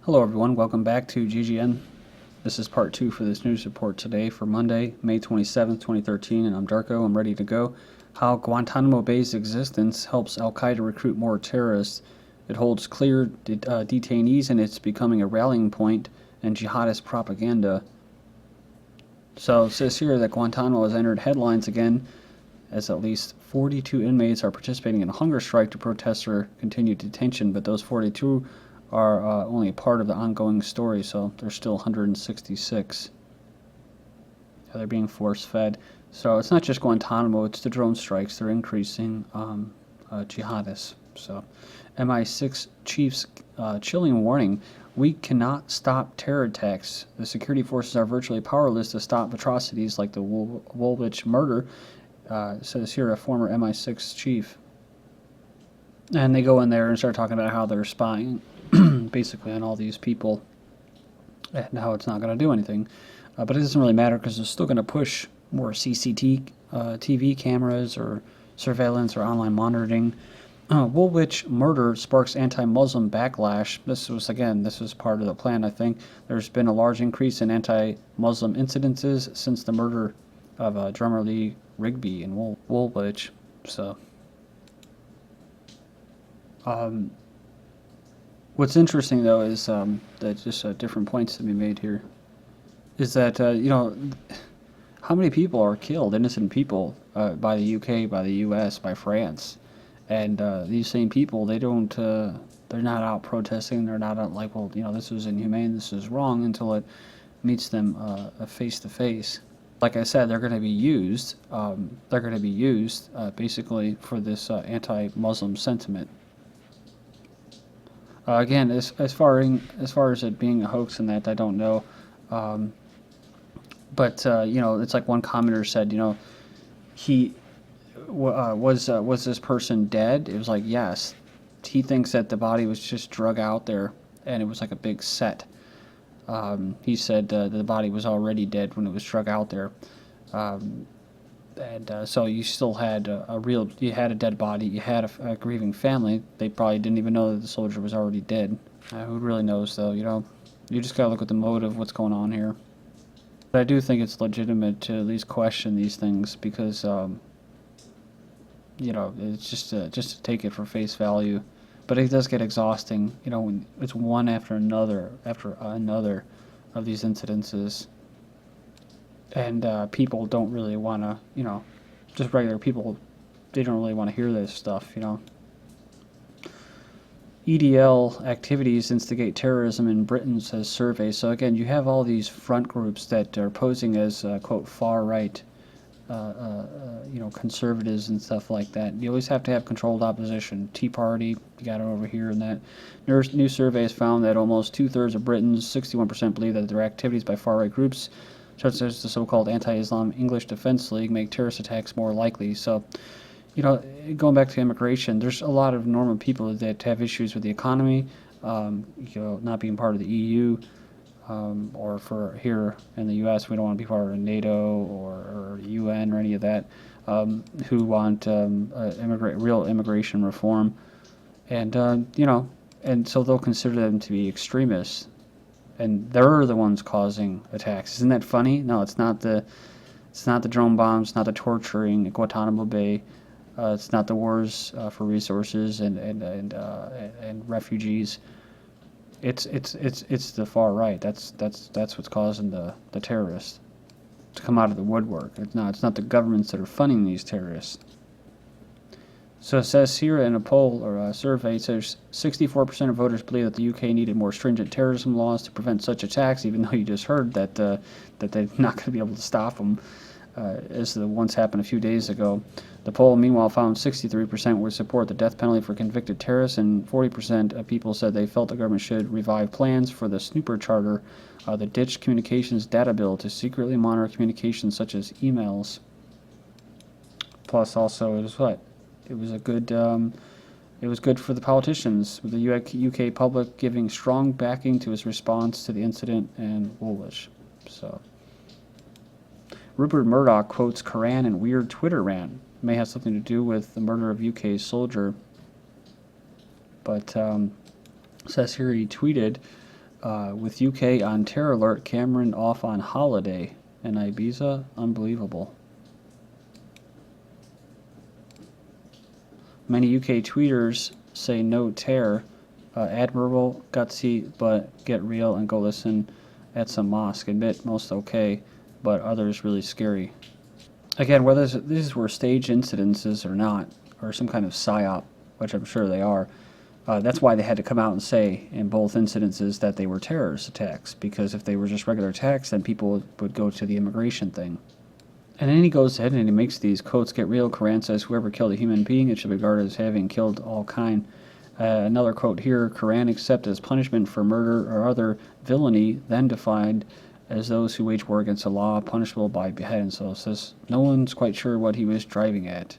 Hello everyone, welcome back to GGN. This is part 2 for this news report today for Monday, May 27th, 2013, and I'm Darko. I'm ready to go. How Guantanamo Bay's existence helps Al-Qaeda recruit more terrorists. It holds clear detainees and it's becoming a rallying point and jihadist propaganda. So it says here that Guantanamo has entered headlines again as at least 42 inmates are participating in a hunger strike to protest their continued detention, but those 42 are only a part of the ongoing story, so there's still 166. They're being force-fed. So it's not just Guantanamo, it's the drone strikes. They're increasing jihadists. So MI6 chief's chilling warning: we cannot stop terror attacks. The security forces are virtually powerless to stop atrocities like the Woolwich murder, says here a former MI6 chief. And they go in there and start talking about how they're spying basically on all these people and how it's not going to do anything. But it doesn't really matter because it's still going to push more CCTV cameras or surveillance or online monitoring. Woolwich murder sparks anti-Muslim backlash. This was part of the plan, I think. There's been a large increase in anti-Muslim incidences since the murder of drummer Lee Rigby in Woolwich. So what's interesting, though, is that just different points to be made here. Is that, how many people are killed, innocent people, by the UK, by the US, by France? And these same people, they're not out protesting, they're not out like, well, this is inhumane, this is wrong, until it meets them face to face. Like I said, they're going to be used, basically for this anti-Muslim sentiment. Again, as far as it being a hoax and that, I don't know. But it's like one commenter said, he was this person dead? It was like, yes. He thinks that the body was just drug out there, and it was like a big set. He said the body was already dead when it was drug out there. So you still had you had a dead body, you had a grieving family. They probably didn't even know that the soldier was already dead. Who really knows, though? You just gotta look at the motive, what's going on here. But I do think it's legitimate to at least question these things because, it's just to take it for face value. But it does get exhausting, when it's one after another of these incidences. And people don't really want to, just regular people, they don't really want to hear this stuff, EDL activities instigate terrorism in Britain, says survey. So again, you have all these front groups that are posing as, quote, far-right, conservatives and stuff like that. You always have to have controlled opposition. Tea Party, you got it over here, and that. New surveys found that almost two-thirds of Britons, 61%, believe that their activities by far-right groups, such as the so-called anti-Islam English Defense League, make terrorist attacks more likely. So, going back to immigration, there's a lot of normal people that have issues with the economy, not being part of the EU, or for here in the U.S., we don't want to be part of NATO or UN or any of that, who want real immigration reform, and and so they'll consider them to be extremists. And they're the ones causing attacks. Isn't that funny? No, it's not the drone bombs, it's not the torturing at Guantanamo Bay, it's not the wars for resources and refugees. It's the far right. That's what's causing the terrorists to come out of the woodwork. It's not the governments that are funding these terrorists. So it says here in a poll or a survey, it says 64% of voters believe that the UK needed more stringent terrorism laws to prevent such attacks, even though you just heard that they're not going to be able to stop them, as the ones happened a few days ago. The poll, meanwhile, found 63% would support the death penalty for convicted terrorists, and 40% of people said they felt the government should revive plans for the Snooper Charter, the ditch communications data bill, to secretly monitor communications such as emails. Plus, also, it was what? It was good for the politicians, with the UK public giving strong backing to his response to the incident in Woolwich. So, Rupert Murdoch quotes Qur'an in weird Twitter rant. May have something to do with the murder of UK soldier. But says here he tweeted, with UK on terror alert, Cameron off on holiday in Ibiza. Unbelievable. Many UK tweeters say no terror. Admirable, gutsy, but get real and go listen at some mosque. Admit most okay, but others really scary. Again, whether these were staged incidences or not, or some kind of PsyOp, which I'm sure they are, that's why they had to come out and say in both incidences that they were terrorist attacks, because if they were just regular attacks, then people would go to the immigration thing. And then he goes ahead and he makes these quotes, get real. Qur'an says, whoever killed a human being, it should be regarded as having killed all kind. Another quote here, Qur'an accept as punishment for murder or other villainy, then defined as those who wage war against the law, punishable by beheading. So it says, no one's quite sure what he was driving at.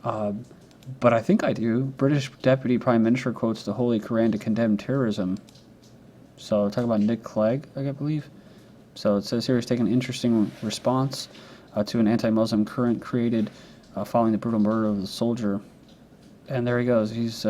But I think I do. British Deputy Prime Minister quotes the Holy Qur'an to condemn terrorism. So talk about Nick Clegg, I believe. So it says here he's taken an interesting response to an anti-Muslim current created following the brutal murder of the soldier. And there he goes. He's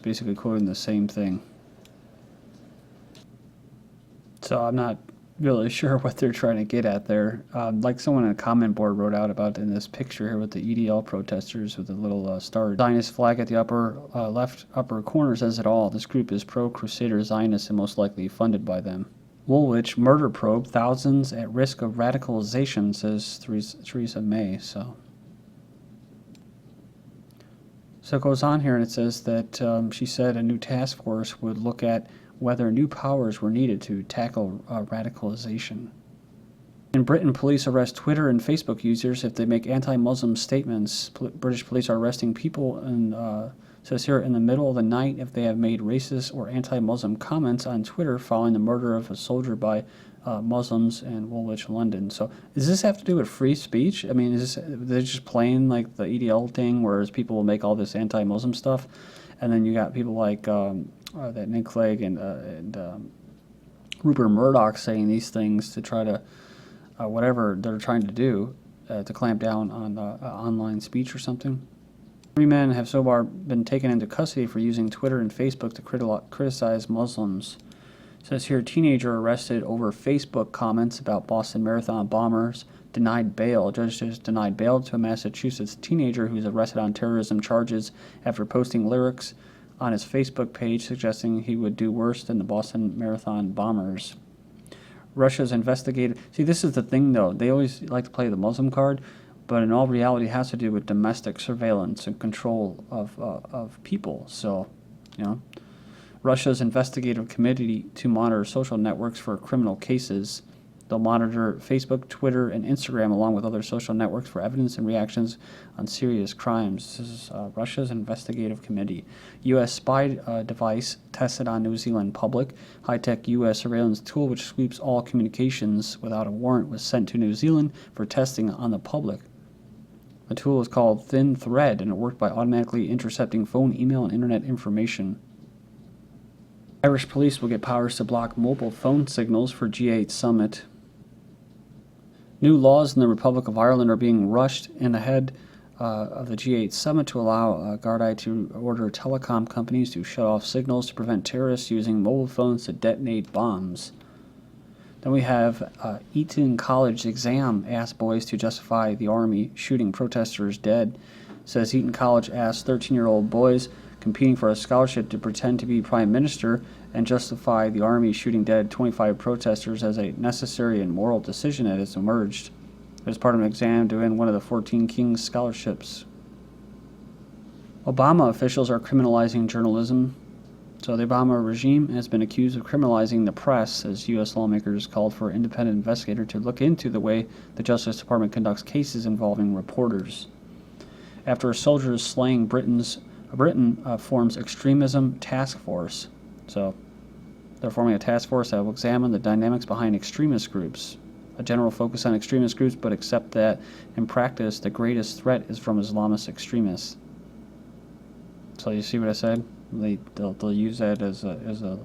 basically quoting the same thing. So I'm not really sure what they're trying to get at there. Like someone in a comment board wrote out about in this picture here with the EDL protesters with the little star Zionist flag at the upper left upper corner says it all. This group is pro-Crusader Zionists and most likely funded by them. Woolwich murder probe, thousands at risk of radicalisation, says Theresa May. So it goes on here and it says that she said a new task force would look at whether new powers were needed to tackle radicalisation. In Britain, police arrest Twitter and Facebook users if they make anti-Muslim statements. British police are arresting people and says here in the middle of the night if they have made racist or anti-Muslim comments on Twitter following the murder of a soldier by Muslims in Woolwich, London. So does this have to do with free speech? I mean, is this, they're just playing like the EDL thing, whereas people will make all this anti-Muslim stuff, and then you got people like that Nick Clegg and Rupert Murdoch saying these things to try to whatever they're trying to do to clamp down on online speech or something. 3 men have so far been taken into custody for using Twitter and Facebook to criticize Muslims. It says here, teenager arrested over Facebook comments about Boston Marathon bombers, denied bail. Judges denied bail to a Massachusetts teenager who was arrested on terrorism charges after posting lyrics on his Facebook page suggesting he would do worse than the Boston Marathon bombers. Russia's investigated. See, this is the thing, though. They always like to play the Muslim card, but in all reality, it has to do with domestic surveillance and control of people. So, you know, Russia's Investigative Committee to monitor social networks for criminal cases. They'll monitor Facebook, Twitter, and Instagram along with other social networks for evidence and reactions on serious crimes. This is Russia's Investigative Committee. U.S. spy device tested on New Zealand public. High-tech U.S. surveillance tool which sweeps all communications without a warrant was sent to New Zealand for testing on the public. The tool is called Thin Thread, and it worked by automatically intercepting phone, email, and internet information. Irish police will get powers to block mobile phone signals for G8 summit. New laws in the Republic of Ireland are being rushed in ahead of the G8 summit to allow Gardaí to order telecom companies to shut off signals to prevent terrorists using mobile phones to detonate bombs. Then we have Eton College exam asked boys to justify the army shooting protesters dead. It says Eton College asked 13-year-old boys competing for a scholarship to pretend to be prime minister and justify the army shooting dead 25 protesters as a necessary and moral decision that has emerged. It was part of an exam to win one of the 14 King's scholarships. Obama officials are criminalizing journalism. So the Obama regime has been accused of criminalizing the press as U.S. lawmakers called for an independent investigator to look into the way the Justice Department conducts cases involving reporters. After a soldier is slaying Britain forms extremism task force. So they're forming a task force that will examine the dynamics behind extremist groups. A general focus on extremist groups, but accept that in practice the greatest threat is from Islamist extremists. So you see what I said? They'll use that as a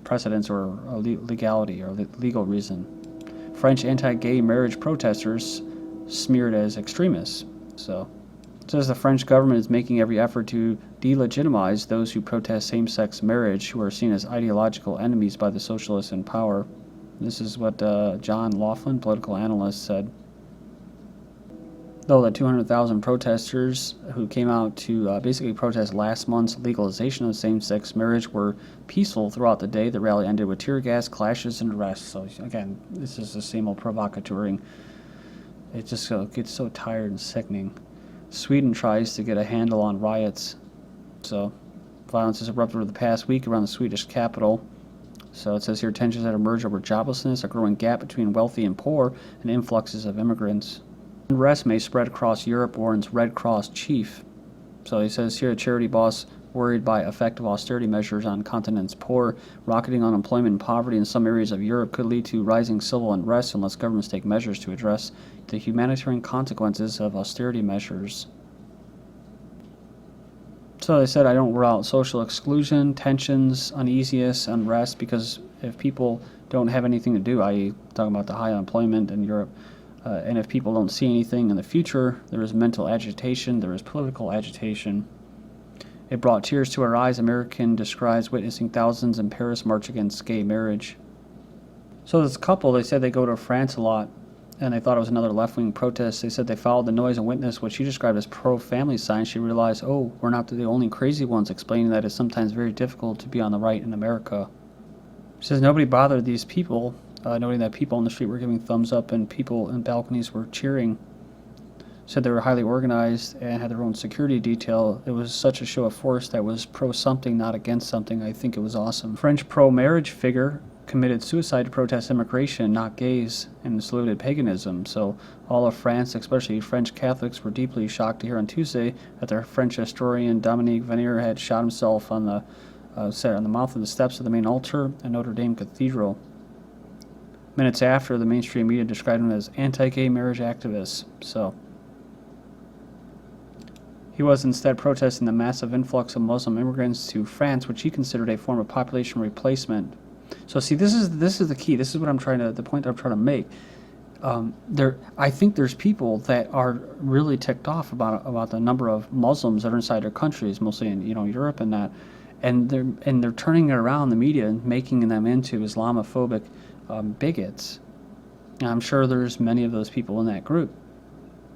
precedence or a legality or legal reason. French anti-gay marriage protesters smeared as extremists. So It says the French government is making every effort to delegitimize those who protest same-sex marriage, who are seen as ideological enemies by the socialists in power. This is what John Laughlin, political analyst, said. Though the 200,000 protesters who came out to basically protest last month's legalization of same-sex marriage were peaceful throughout the day, the rally ended with tear gas, clashes, and arrests. So again, this is the same old provocateuring. It just gets so tired and sickening. Sweden tries to get a handle on riots. So violence has erupted over the past week around the Swedish capital. So it says here tensions that emerge over joblessness, a growing gap between wealthy and poor, and influxes of immigrants. Unrest may spread across Europe, warns Red Cross chief. So he says here a charity boss worried by effective austerity measures on continent's poor, rocketing unemployment and poverty in some areas of Europe could lead to rising civil unrest unless governments take measures to address the humanitarian consequences of austerity measures. So they said I don't rule out social exclusion, tensions, uneasiness, unrest, because if people don't have anything to do, i.e. talking about the high unemployment in Europe, and if people don't see anything in the future, there is mental agitation, there is political agitation. It brought tears to our eyes. American describes witnessing thousands in Paris march against gay marriage. So this couple, they said they go to France a lot, and they thought it was another left-wing protest. They said they followed the noise and witnessed what she described as pro-family signs. She realized, oh, we're not the only crazy ones, explaining that it's sometimes very difficult to be on the right in America. She says nobody bothered these people, noting that people on the street were giving thumbs up and people in balconies were cheering. Said they were highly organized and had their own security detail. It was such a show of force that was pro-something, not against something. I think it was awesome. French pro-marriage figure committed suicide to protest immigration, not gays, and saluted paganism. So all of France, especially French Catholics, were deeply shocked to hear on Tuesday that their French historian Dominique Vanier had shot himself on the mouth of the steps of the main altar at Notre Dame Cathedral. Minutes after, the mainstream media described him as anti-gay marriage activist. So he was instead protesting the massive influx of Muslim immigrants to France, which he considered a form of population replacement. So see, this is the key. This is what the point I'm trying to make. I think there's people that are really ticked off about the number of Muslims that are inside their countries, mostly in Europe and that, and they're turning it around the media and making them into Islamophobic bigots. And I'm sure there's many of those people in that group,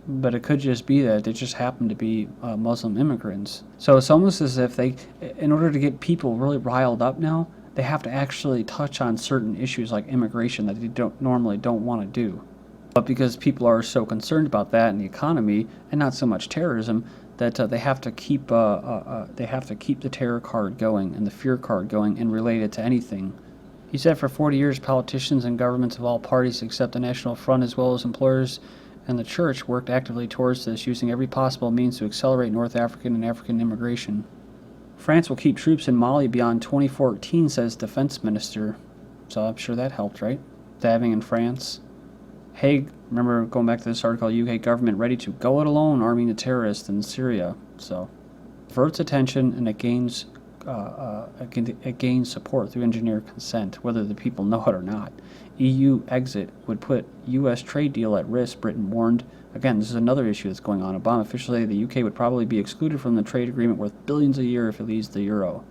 but it could just be that they just happen to be Muslim immigrants. So it's almost as if in order to get people really riled up now, they have to actually touch on certain issues like immigration that they normally don't want to do. But because people are so concerned about that and the economy, and not so much terrorism, that they have to keep the terror card going and the fear card going and relate it to anything. He said for 40 years, politicians and governments of all parties except the National Front, as well as employers and the church, worked actively towards this, using every possible means to accelerate North African and African immigration. France will keep troops in Mali beyond 2014, says Defense Minister. So I'm sure that helped, right? Stabbing in France. Hague, remember going back to this article, UK government ready to go it alone, arming the terrorists in Syria. So diverts attention and it gains support through engineered consent, whether the people know it or not. EU exit would put U.S. trade deal at risk, Britain warned. Again, this is another issue that's going on. Obama officially said the UK would probably be excluded from the trade agreement worth billions a year if it leaves the euro.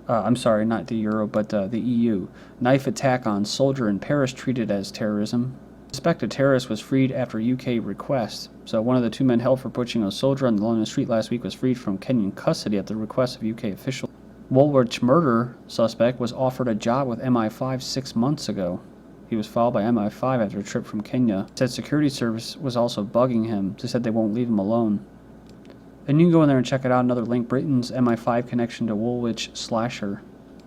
I'm sorry, not the euro, but the EU. Knife attack on soldier in Paris treated as terrorism. Suspected terrorist was freed after UK request. So one of the two men held for butchering a soldier on the London street last week was freed from Kenyan custody at the request of UK officials. Woolwich murder suspect was offered a job with MI5 6 months ago. He was followed by MI5 after a trip from Kenya. Said security service was also bugging him. They said they won't leave him alone. And you can go in there and check it out. Another link, Britain's MI5 connection to Woolwich slasher.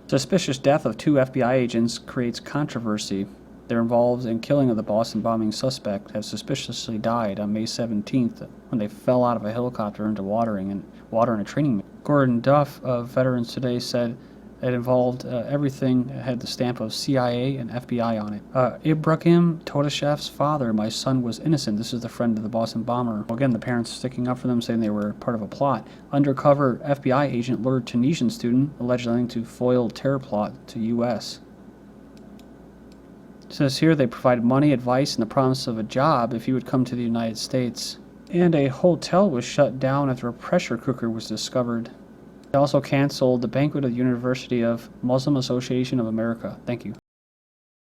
Suspicious death of 2 FBI agents creates controversy. They're involved in killing of the Boston bombing suspect have suspiciously died on May 17th when they fell out of a helicopter into water in a training. Gordon Duff of Veterans Today said it involved everything. It had the stamp of CIA and FBI on it. Ibrahim Todashev's father, my son was innocent. This is the friend of the Boston bomber. Again, the parents sticking up for them, saying they were part of a plot. Undercover FBI agent lured Tunisian student, allegedly linked to foiled terror plot to U.S. It says here they provided money, advice, and the promise of a job if he would come to the United States. And a hotel was shut down after a pressure cooker was discovered. They also canceled the banquet of the University of Muslim Association of America. Thank you.